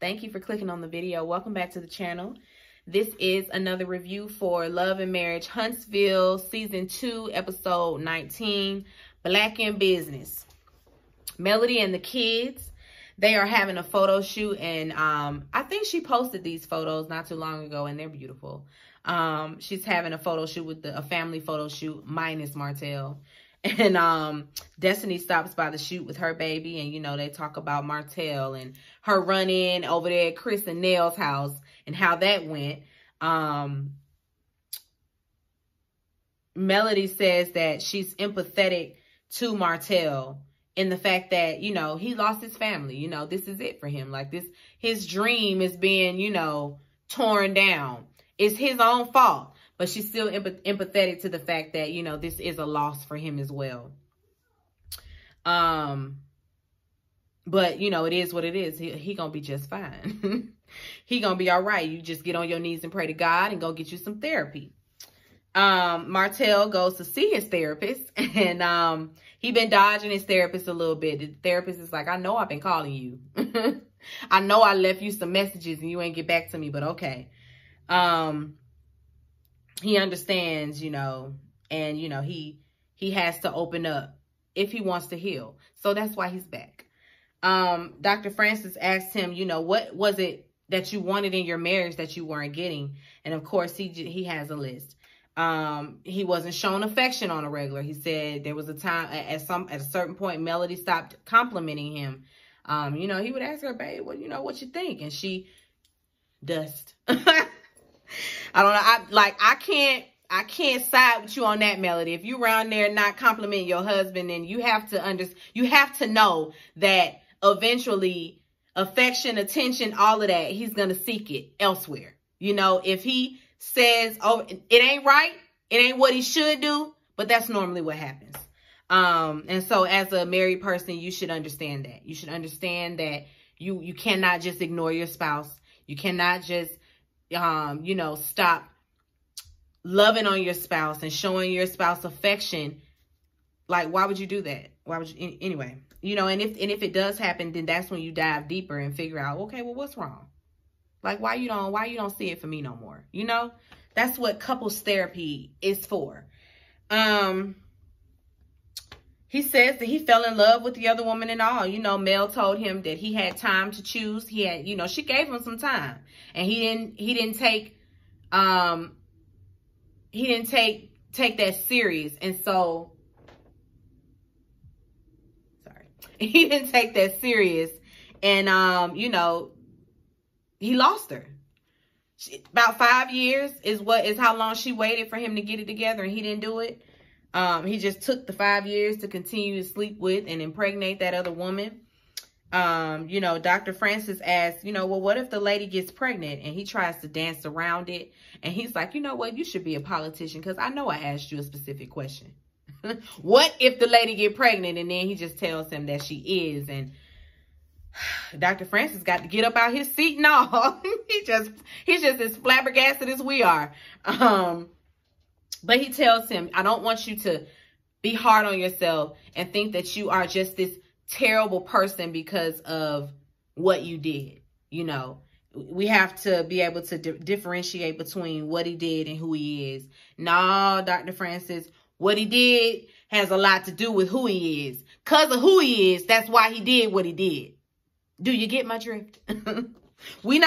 Thank you for clicking on the video. Welcome back to the channel. This is another review for Love Marriage Huntsville, Season 2, Episode 19, Blaque in Business. Melody and the kids, they are having a photo shoot, and I think she posted these photos not too long ago, and they're beautiful. She's having a photo shoot with a family photo shoot minus Martel. And Destiny stops by the shoot with her baby, and, you know, they talk about Martel and her run-in over there at Chris and Nell's house and how that went. Melody says that she's empathetic to Martel in the fact that, you know, he lost his family. You know, this is it for him. Like, this, his dream is being, you know, torn down. It's his own fault. But she's still empathetic to the fact that, you know, this is a loss for him as well. But, you know, it is what it is. He gonna be just fine. He gonna be all right. You just get on your knees and pray to God and go get you some therapy. Martel goes to see his therapist, and he been dodging his therapist a little bit. The therapist is like, I know I've been calling you. I know I left you some messages and you ain't get back to me, but okay. He understands, you know, and, you know, he has to open up if he wants to heal. So that's why he's back. Dr. Francis asked him, you know, what was it that you wanted in your marriage that you weren't getting? And of course, he has a list. He wasn't shown affection on a regular. He said there was a time at a certain point, Melody stopped complimenting him. You know, he would ask her, babe, well, you know, what you think? And she dust. I don't know. I can't side with you on that, Melody. If you around there not complimenting your husband, then you have to know that eventually affection, attention, all of that, he's going to seek it elsewhere. You know, if he says, oh, it ain't right, it ain't what he should do, but that's normally what happens. And so as a married person, you should understand that. You should understand that you cannot just ignore your spouse. You cannot just you know, stop loving on your spouse and showing your spouse affection. Like, why would you do that? Why would you? Anyway, you know, and if it does happen, then that's when you dive deeper and figure out, okay, well, what's wrong? Like, why you don't see it for me no more? You know, that's what couples therapy is for. He says that he fell in love with the other woman and all. You know, Mel told him that he had time to choose. He had, you know, she gave him some time. And he didn't take that serious. And so, sorry. He didn't take that serious. And, you know, he lost her. About 5 years is how long she waited for him to get it together, and he didn't do it. He just took the 5 years to continue to sleep with and impregnate that other woman. You know, Dr. Francis asked, you know, well, what if the lady gets pregnant? And he tries to dance around it. And he's like, you know what? You should be a politician, because I know I asked you a specific question. What if the lady get pregnant? And then he just tells him that she is. And Dr. Francis got to get up out his seat and all. He's just as flabbergasted as we are. But he tells him, I don't want you to be hard on yourself and think that you are just this terrible person because of what you did. You know, we have to be able to differentiate between what he did and who he is. No, Dr. Francis, what he did has a lot to do with who he is. Because of who he is, that's why he did what he did. Do you get my drift? I mean,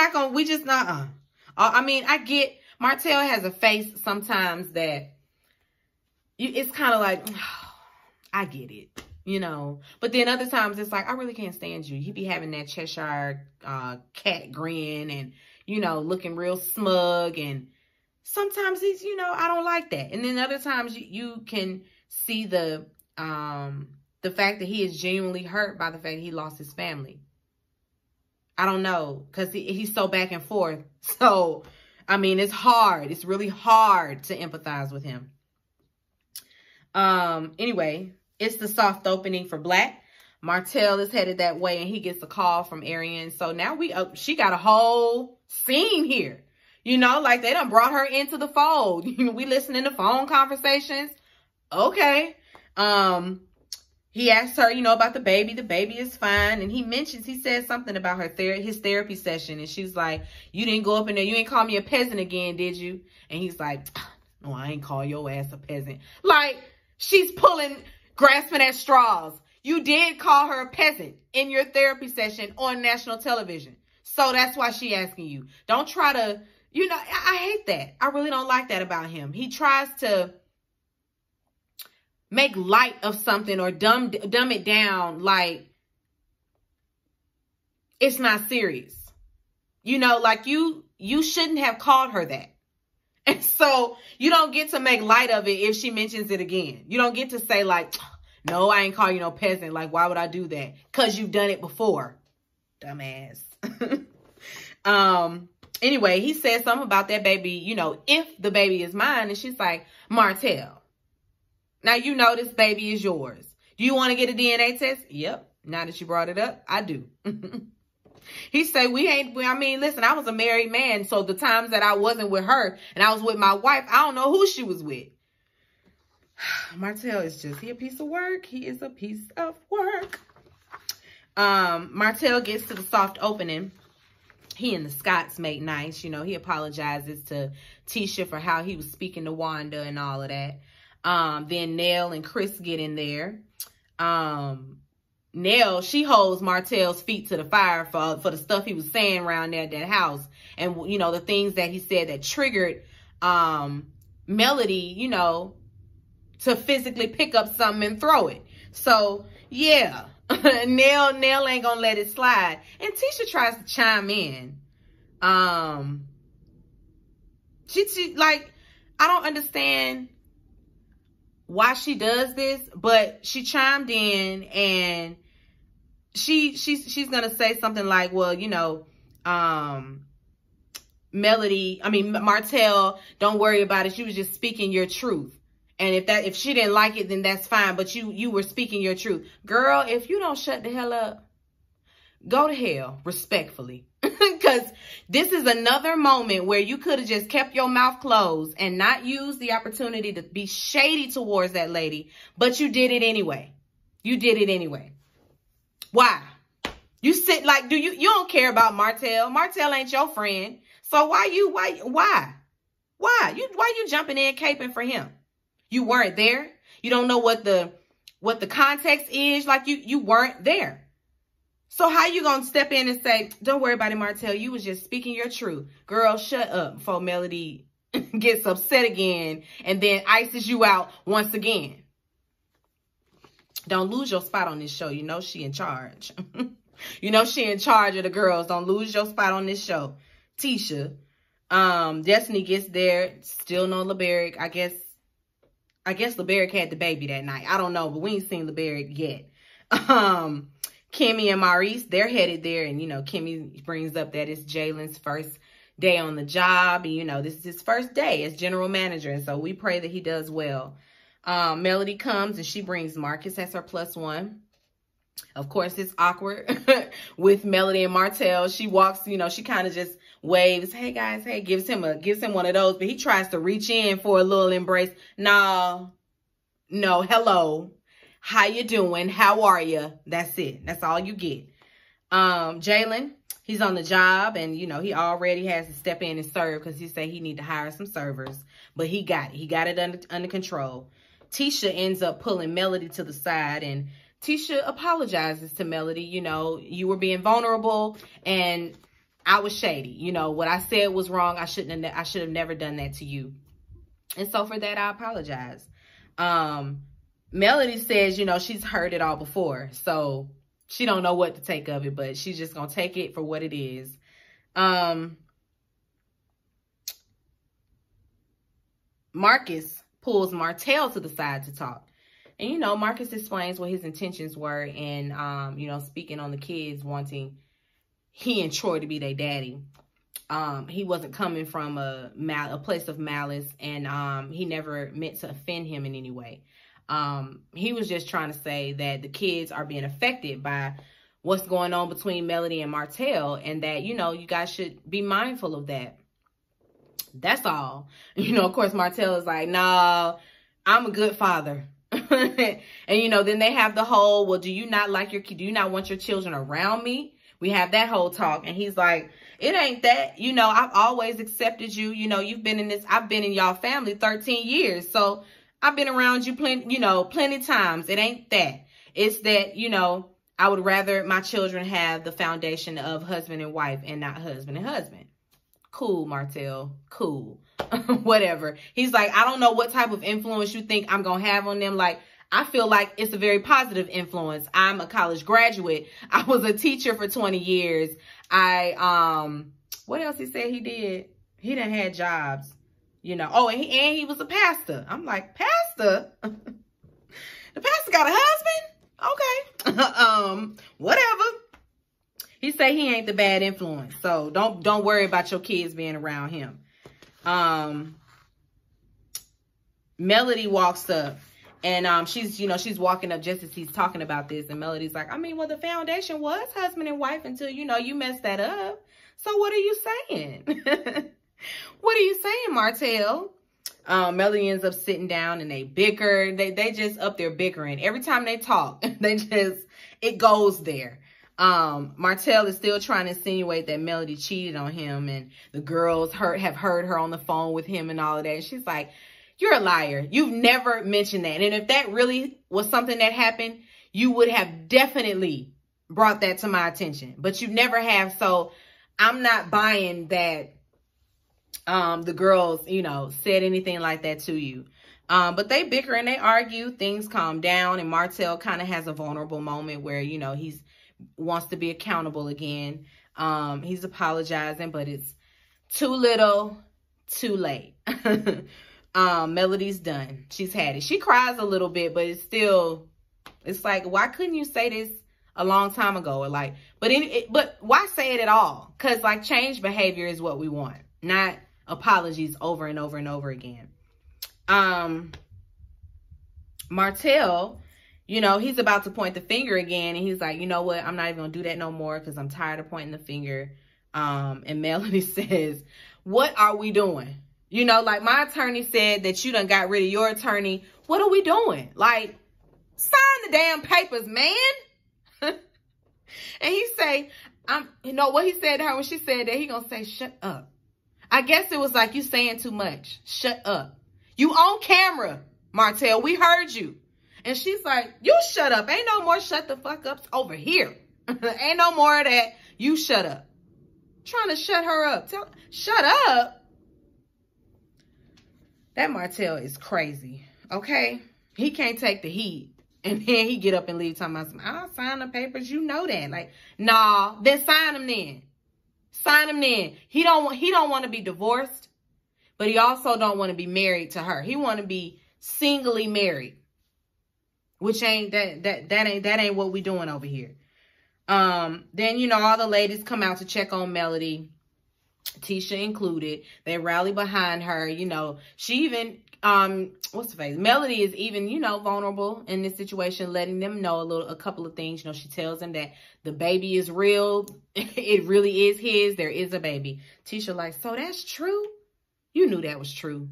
I get, Martel has a face sometimes that it's kind of like, oh, I get it, you know. But then other times it's like, I really can't stand you. He be having that Cheshire cat grin and, you know, looking real smug. And sometimes he's, you know, I don't like that. And then other times you can see the fact that he is genuinely hurt by the fact that he lost his family. I don't know, because he's so back and forth. So, I mean, it's hard. It's really hard to empathize with him. Anyway, it's the soft opening for Blaque. Martel is headed that way, and he gets a call from Arian. So now she got a whole scene here. You know, like they done brought her into the fold. We listening to phone conversations. Okay. he asked her, you know, about the baby. The baby is fine. And he said something about his therapy session. And she's like, you didn't go up in there. You ain't call me a peasant again, did you? And he's like, no, I ain't call your ass a peasant. Like, she's grasping at straws. You did call her a peasant in your therapy session on national television. So that's why she asking you. Don't try to, you know, I hate that. I really don't like that about him. He tries to make light of something or dumb it down like it's not serious. You know, like you shouldn't have called her that. And so you don't get to make light of it if she mentions it again. You don't get to say like, no, I ain't call you no peasant. Like, why would I do that? Because you've done it before. Dumbass. Anyway, he said something about that baby, you know, if the baby is mine. And she's like, Martel, now you know this baby is yours. Do you want to get a DNA test? Yep. Now that you brought it up, I do. He said, listen, I was a married man. So the times that I wasn't with her and I was with my wife, I don't know who she was with. Martel is he a piece of work. He is a piece of work. Martel gets to the soft opening. He and the Scotts make nice. You know, he apologizes to Tisha for how he was speaking to Wanda and all of that. Then Nell and Chris get in there. Nell, she holds Martel's feet to the fire for the stuff he was saying around there at that house. And, you know, the things that he said that triggered Melody, you know, to physically pick up something and throw it. So, yeah, Nell ain't gonna let it slide. And Tisha tries to chime in. She like, I don't understand why she does this, but she chimed in and she's gonna say something like, well, you know, Martel, don't worry about it. She was just speaking your truth. And if she didn't like it, then that's fine. But you were speaking your truth. Girl, if you don't shut the hell up, go to hell, respectfully. Because this is another moment where you could have just kept your mouth closed and not used the opportunity to be shady towards that lady. But you did it anyway. You did it anyway. Why? You sit like, you don't care about Martel. Martel ain't your friend. So why you jumping in caping for him? You weren't there. You don't know what the context is. Like you weren't there. So how you gonna step in and say, don't worry about it, Martel. You was just speaking your truth. Girl, shut up before Melody gets upset again and then ices you out once again. Don't lose your spot on this show. You know she in charge. You know she in charge of the girls. Don't lose your spot on this show. Tisha. Destiny gets there. Still no LeBaric. I guess LeBaric had the baby that night. I don't know, but we ain't seen LeBaric yet. Kimmy and Maurice, they're headed there. And, you know, Kimmy brings up that it's Jalen's first day on the job. And, you know, this is his first day as general manager. And so we pray that he does well. Melody comes and she brings Marcus as her +1. Of course, it's awkward with Melody and Martel. She walks, you know, she kind of just waves, hey guys, hey, gives him one of those, but he tries to reach in for a little embrace. No, hello. How you doing? How are you? That's it. That's all you get. Jalen, he's on the job and, you know, he already has to step in and serve because he said he need to hire some servers, but he got it. He got it under control. Tisha ends up pulling Melody to the side and Tisha apologizes to Melody. You know, you were being vulnerable and I was shady. You know, what I said was wrong. I should have never done that to you. And so for that, I apologize. Melody says, you know, she's heard it all before. So she don't know what to take of it, but she's just going to take it for what it is. Marcus pulls Martel to the side to talk. And, you know, Marcus explains what his intentions were and, you know, speaking on the kids wanting he and Troy to be their daddy. He wasn't coming from a place of malice and he never meant to offend him in any way. He was just trying to say that the kids are being affected by what's going on between Melody and Martel and that, you know, you guys should be mindful of that. That's all. You know, of course, Martel is like, nah, I'm a good father. And, you know, then they have the whole, well, do you not want your children around me? We have that whole talk. And he's like, it ain't that. You know, I've always accepted you. You know, I've been in y'all family 13 years. So I've been around you plenty times. It ain't that. It's that, you know, I would rather my children have the foundation of husband and wife and not husband and husband. Cool, Martel. Cool. Whatever. He's like, I don't know what type of influence you think I'm going to have on them. Like, I feel like it's a very positive influence. I'm a college graduate. I was a teacher for 20 years. What else he said he did? He done had jobs, you know. Oh, and he was a pastor. I'm like, pastor? The pastor got a husband? Okay. Whatever. He say he ain't the bad influence. So don't worry about your kids being around him. Melody walks up and she's walking up just as he's talking about this, and Melody's like, I mean, well, the foundation was husband and wife until, you know, you messed that up. So what are you saying? What are you saying, Martel? Melody ends up sitting down and they bicker. They just up there bickering. Every time they talk, it goes there. Martel is still trying to insinuate that Melody cheated on him and the girls have heard her on the phone with him and all of that. And she's like, you're a liar. You've never mentioned that. And if that really was something that happened, you would have definitely brought that to my attention. But you never have. So I'm not buying that the girls, you know, said anything like that to you. But they bicker and they argue. Things calm down. And Martel kind of has a vulnerable moment where, you know, he wants to be accountable again. He's apologizing, but it's too little, too late. Melody's done. She's had it. She cries a little bit, but it's like, why couldn't you say this a long time ago? Or like, but why say it at all? Because like change behavior is what we want, not apologies over and over and over again. Martel, you know, he's about to point the finger again. And he's like, you know what? I'm not even going to do that no more because I'm tired of pointing the finger. And Melody says, what are we doing? You know, like my attorney said that you done got rid of your attorney. What are we doing? Like, sign the damn papers, man. And he say, you know what he said to her when she said that? He going to say, shut up. I guess it was like, you saying too much. Shut up. You on camera, Martel. We heard you. And she's like, you shut up. Ain't no more shut the fuck ups over here. Ain't no more of that. You shut up. Trying to shut her up. Shut up. That Martel is crazy. Okay? He can't take the heat. And then he get up and leave talking about, I'll sign the papers. You know that. Like, nah, then sign them then. Sign them then. He don't want to be divorced, but he also don't want to be married to her. He want to be singly married. Which ain't that ain't what we doing over here. Then, you know, all the ladies come out to check on Melody, Tisha included. They rally behind her. You know, she even, what's the face? Melody is even, you know, vulnerable in this situation, letting them know a couple of things. You know, she tells them that the baby is real. It really is his. There is a baby. Tisha like, so that's true? You knew that was true.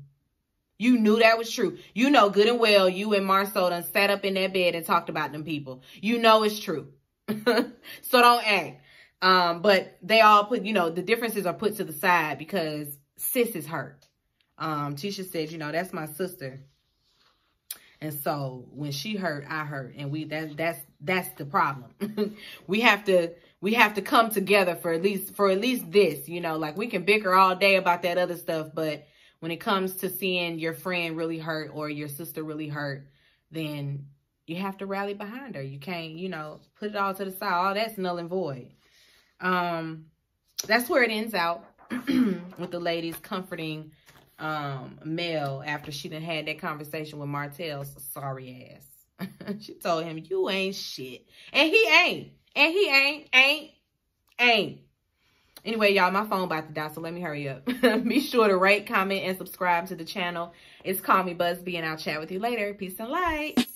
You knew that was true. You know good and well you and Marceau done sat up in that bed and talked about them people. You know it's true. So don't act. But they all put, you know, the differences are put to the side because sis is hurt. Tisha said, you know, that's my sister. And so when she hurt, I hurt. And that's the problem. we have to come together for at least this, you know, like we can bicker all day about that other stuff, but when it comes to seeing your friend really hurt or your sister really hurt, then you have to rally behind her. You can't, you know, put it all to the side. All that's null and void. That's where it ends out with the ladies comforting Mel after she done had that conversation with Martel's sorry ass. She told him, you ain't shit. And he ain't. And he ain't. Anyway, y'all, my phone about to die, so let me hurry up. Be sure to rate, comment, and subscribe to the channel. It's Call Me Busby, and I'll chat with you later. Peace and light.